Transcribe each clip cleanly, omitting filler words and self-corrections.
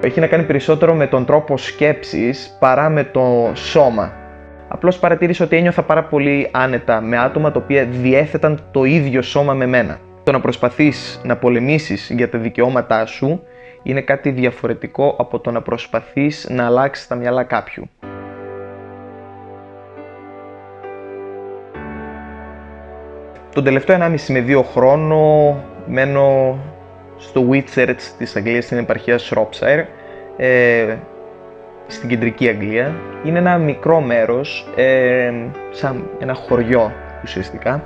Έχει να κάνει περισσότερο με τον τρόπο σκέψης παρά με το σώμα. Απλώς παρατήρησα ότι ένιωθα πάρα πολύ άνετα με άτομα τα οποία διέθεταν το ίδιο σώμα με μένα. Το να προσπαθείς να πολεμήσεις για τα δικαιώματά σου είναι κάτι διαφορετικό από το να προσπαθείς να αλλάξεις τα μυαλά κάποιου. Τον τελευταίο 1,5 με 2 χρόνο μένω στο Whitchurch της Αγγλίας, στην επαρχία Shropshire, στην κεντρική Αγγλία. Είναι ένα μικρό μέρος, σαν ένα χωριό ουσιαστικά.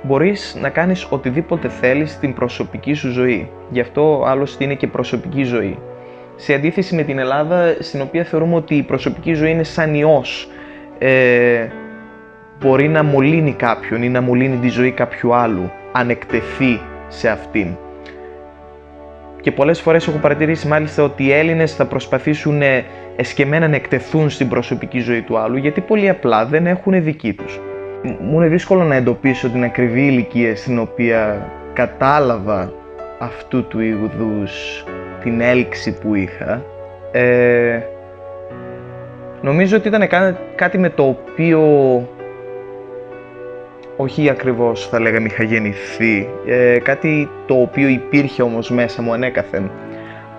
Μπορείς να κάνεις οτιδήποτε θέλεις στην προσωπική σου ζωή. Γι' αυτό άλλωστε είναι και προσωπική ζωή. Σε αντίθεση με την Ελλάδα, στην οποία θεωρούμε ότι η προσωπική ζωή είναι σαν ιός. Μπορεί να μολύνει κάποιον ή να μολύνει τη ζωή κάποιου άλλου, αν εκτεθεί σε αυτήν. Και πολλές φορές έχω παρατηρήσει μάλιστα ότι οι Έλληνες θα προσπαθήσουν εσκεμμένα να εκτεθούν στην προσωπική ζωή του άλλου, γιατί πολύ απλά δεν έχουν δική τους. Μου είναι δύσκολο να εντοπίσω την ακριβή ηλικία στην οποία κατάλαβα αυτού του είδους την έλξη που είχα. Νομίζω ότι ήταν κάτι με το οποίο όχι ακριβώς θα λέγαμε είχα γεννηθεί, κάτι το οποίο υπήρχε όμως μέσα μου ανέκαθεν,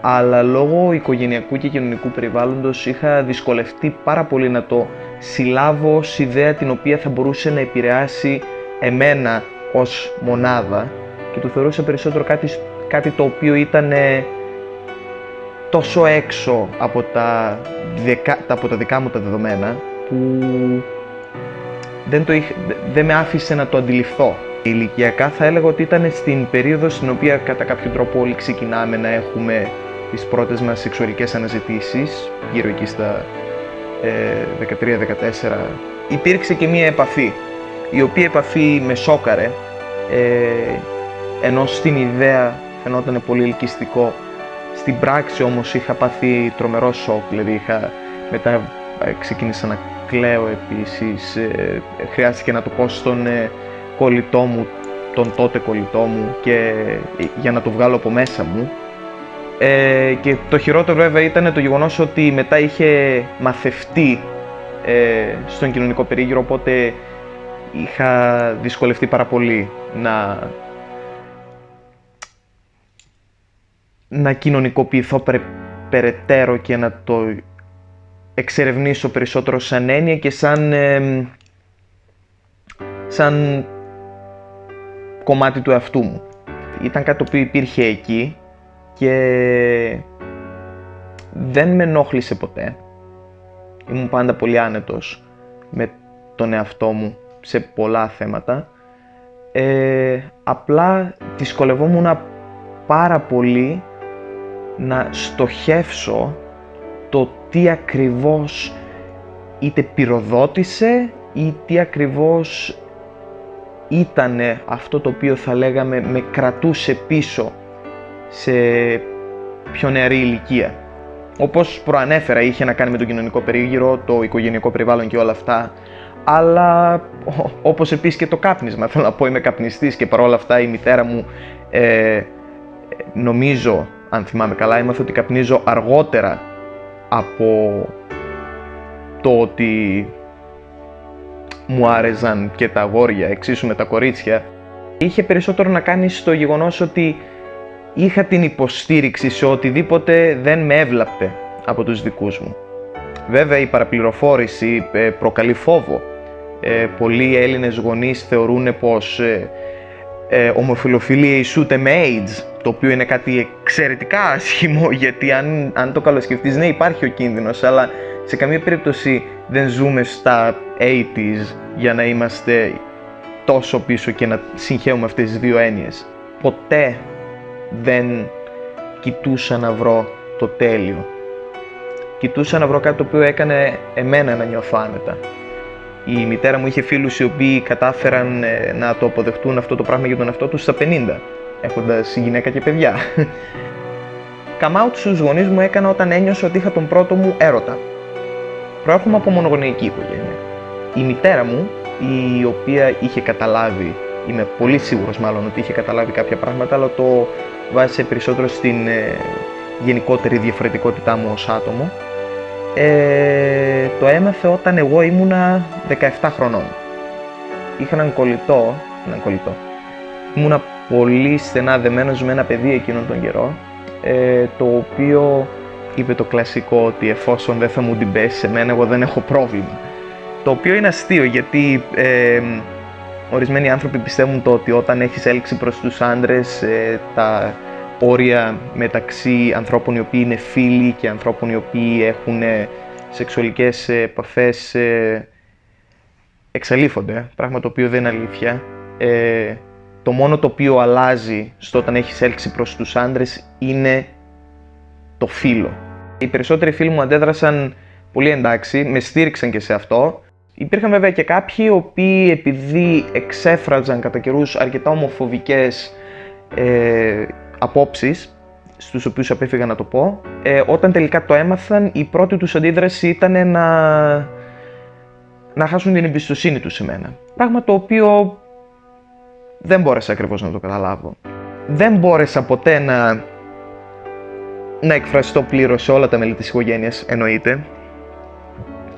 αλλά λόγω οικογενειακού και κοινωνικού περιβάλλοντος είχα δυσκολευτεί πάρα πολύ να το συλλάβω ως ιδέα την οποία θα μπορούσε να επηρεάσει εμένα ως μονάδα, και το θεωρούσα περισσότερο κάτι το οποίο ήταν τόσο έξω από τα δικά μου τα δεδομένα, που δεν με άφησε να το αντιληφθώ. Ηλικιακά θα έλεγα ότι ήταν στην περίοδο στην οποία κατά κάποιο τρόπο όλοι ξεκινάμε να έχουμε τις πρώτες μας σεξουαλικές αναζητήσεις, γύρω εκεί στα 13-14. Υπήρξε και μία επαφή, η οποία επαφή με σόκαρε, ενώ στην ιδέα φαινόταν πολύ ελκυστικό. Στην πράξη όμως είχα πάθει τρομερό σοκ, δηλαδή μετά ξεκίνησα να κλαίω επίσης, χρειάστηκε να το πω στον κολλητό μου, τον τότε κολλητό μου, και για να το βγάλω από μέσα μου. Και το χειρότερο βέβαια ήταν το γεγονός ότι μετά είχε μαθευτεί στον κοινωνικό περίγυρο, οπότε είχα δυσκολευτεί πάρα πολύ να κοινωνικοποιηθώ περαιτέρω και να το εξερευνήσω περισσότερο σαν έννοια και σαν κομμάτι του εαυτού μου. Ήταν κάτι το οποίο υπήρχε εκεί και δεν με ενόχλησε ποτέ. Ήμουν πάντα πολύ άνετος με τον εαυτό μου σε πολλά θέματα. Απλά δυσκολευόμουν πάρα πολύ να στοχεύσω το τι ακριβώς είτε πυροδότησε ή τι ακριβώς ήτανε αυτό το οποίο θα λέγαμε με κρατούσε πίσω σε πιο νεαρή ηλικία. Όπως προανέφερα, είχε να κάνει με τον κοινωνικό περίγυρο, το οικογενειακό περιβάλλον και όλα αυτά, αλλά όπως επίσης και το κάπνισμα. Θέλω να πω, είμαι καπνιστής και παρόλα αυτά η μητέρα μου, νομίζω, αν θυμάμαι καλά, έμαθα ότι καπνίζω αργότερα από το ότι μου άρεσαν και τα αγόρια, εξίσου με τα κορίτσια. Είχε περισσότερο να κάνει στο γεγονός ότι είχα την υποστήριξη σε οτιδήποτε δεν με έβλαπτε από τους δικούς μου. Βέβαια η παραπληροφόρηση προκαλεί φόβο. Πολλοί Έλληνες γονείς θεωρούν πως ομοφυλοφιλία ισούται με AIDS, το οποίο είναι κάτι εξαιρετικά άσχημο, γιατί αν το καλοσκεφτείς, ναι, υπάρχει ο κίνδυνος, αλλά σε καμία περίπτωση δεν ζούμε στα 80s για να είμαστε τόσο πίσω και να συγχαίουμε αυτές τις δύο έννοιες. Ποτέ δεν κοιτούσα να βρω το τέλειο. Κοιτούσα να βρω κάτι το οποίο έκανε εμένα να νιώθω άνετα. Η μητέρα μου είχε φίλους οι οποίοι κατάφεραν να το αποδεχτούν αυτό το πράγμα για τον εαυτό τους στα 50, έχοντας γυναίκα και παιδιά. Come out στους γονείς μου έκανα όταν ένιωσα ότι είχα τον πρώτο μου έρωτα. Προέρχομαι από μονογονεϊκή οικογένεια. Η μητέρα μου, η οποία είχε καταλάβει, είμαι πολύ σίγουρος μάλλον ότι είχε καταλάβει κάποια πράγματα, αλλά το βάζησε περισσότερο στην γενικότερη διαφορετικότητά μου ως άτομο. Το έμαθε όταν εγώ ήμουνα 17 χρονών. Είχα έναν κολλητό. Ήμουνα πολύ στενά δεμένος με ένα παιδί εκείνον τον καιρό, το οποίο είπε το κλασικό ότι εφόσον δεν θα μου την πέσει σε μένα, εγώ δεν έχω πρόβλημα. Το οποίο είναι αστείο, γιατί ορισμένοι άνθρωποι πιστεύουν το ότι όταν έχεις έλξη προς τους άντρες, τα όρια μεταξύ ανθρώπων οι οποίοι είναι φίλοι και ανθρώπων οι οποίοι έχουν σεξουαλικές επαφές εξαλείφονται, πράγμα το οποίο δεν είναι αλήθεια. Το μόνο το οποίο αλλάζει στο όταν έχεις έλξη προς τους άντρες είναι το φύλο. Οι περισσότεροι φίλοι μου αντέδρασαν πολύ εντάξει, με στήριξαν και σε αυτό. Υπήρχαν βέβαια και κάποιοι οι οποίοι, επειδή εξέφραζαν κατά καιρούς αρκετά ομοφοβικές απόψεις, στους οποίους απέφυγα να το πω, όταν τελικά το έμαθαν, η πρώτη τους αντίδραση ήταν να χάσουν την εμπιστοσύνη τους σε μένα. Πράγμα το οποίο δεν μπόρεσα ακριβώς να το καταλάβω. Δεν μπόρεσα ποτέ να εκφραστώ πλήρως σε όλα τα μέλη της οικογένειας, εννοείται.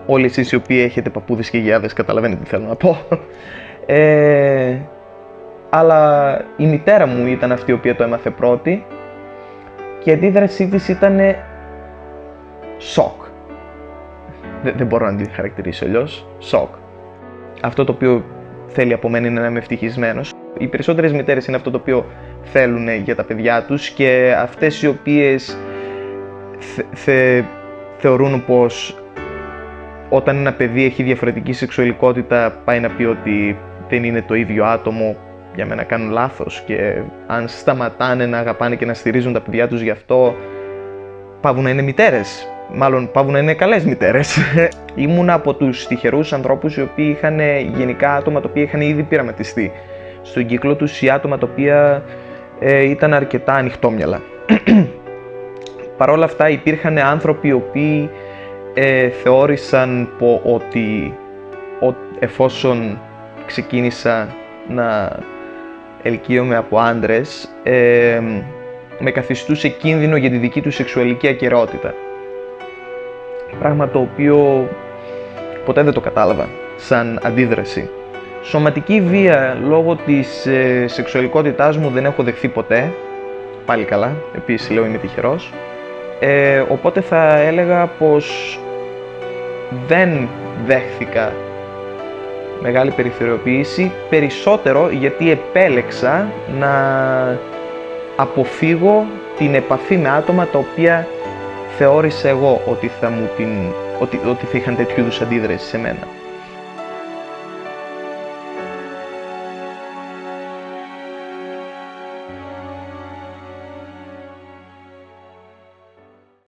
Όλοι εσείς οι οποίοι έχετε παππούδες και γιαγιάδες καταλαβαίνετε τι θέλω να πω. Αλλά η μητέρα μου ήταν αυτή η οποία το έμαθε πρώτη και η αντίδρασή της ήταν σοκ. Δεν μπορώ να την χαρακτηρίσω αλλιώς. Σοκ. Αυτό το οποίο θέλει από μένα είναι να είμαι ευτυχισμένος. Οι περισσότερες μητέρες είναι αυτό το οποίο θέλουν για τα παιδιά τους, και αυτές οι οποίες θεωρούν πως όταν ένα παιδί έχει διαφορετική σεξουαλικότητα πάει να πει ότι δεν είναι το ίδιο άτομο, για μένα κάνουν λάθος, και αν σταματάνε να αγαπάνε και να στηρίζουν τα παιδιά τους γι' αυτό, πάβουν να είναι μητέρες. Μάλλον πάβουν να είναι καλές μητέρες. Ήμουν από τους τυχερούς ανθρώπους οι οποίοι είχαν γενικά άτομα τα οποία είχαν ήδη πειραματιστεί στον κύκλο τους, ή άτομα τα οποία ήταν αρκετά ανοιχτόμυαλα. Παρ' όλα αυτά υπήρχαν άνθρωποι οι οποίοι θεώρησαν ότι εφόσον ξεκίνησα να ελκύομαι από άντρες, με καθιστούσε κίνδυνο για τη δική του σεξουαλική ακεραιότητα. Πράγμα το οποίο ποτέ δεν το κατάλαβα σαν αντίδραση. Σωματική βία λόγω της σεξουαλικότητάς μου δεν έχω δεχθεί ποτέ. Πάλι καλά, επίσης λέω είμαι τυχερός. Οπότε θα έλεγα πως δεν δέχθηκα μεγάλη περιθωριοποίηση, περισσότερο γιατί επέλεξα να αποφύγω την επαφή με άτομα τα οποία θεώρησα εγώ ότι θα είχαν τέτοιου είδους αντίδραση σε μένα.